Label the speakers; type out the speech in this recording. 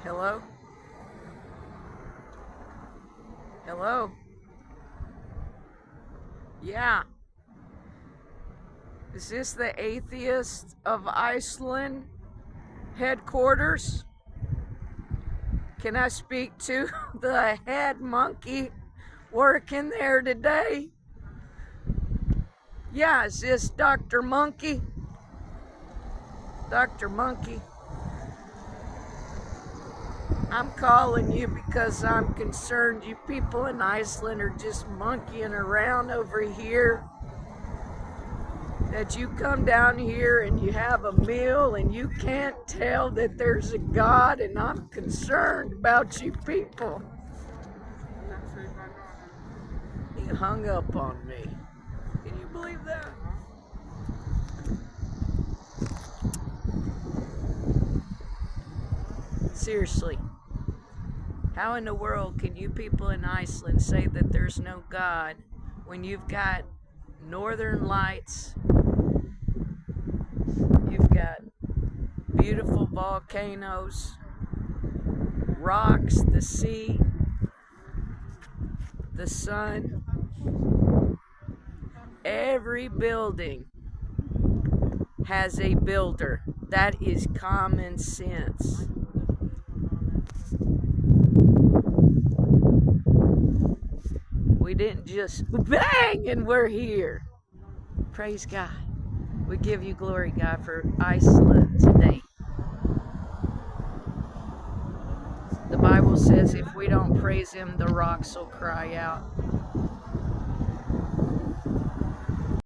Speaker 1: Hello? Hello? Yeah. Is this the Atheists of Iceland headquarters? Can I speak to the head monkey working there today? Yeah, is this Dr. Monkey? Dr. Monkey? I'm calling you because I'm concerned you people in Iceland are just monkeying around over here. That you come down here and you have a meal and you can't tell that there's a God, and I'm concerned about you people. He hung up on me. Can you believe that? Seriously. How in the world can you people in Iceland say that there's no God when you've got northern lights, you've got beautiful volcanoes, rocks, the sea, the sun? Every building has a builder. That is common sense. We didn't just bang and we're here. Praise God. We give you glory, God, for Iceland today. The Bible says if we don't praise Him, the rocks will cry out.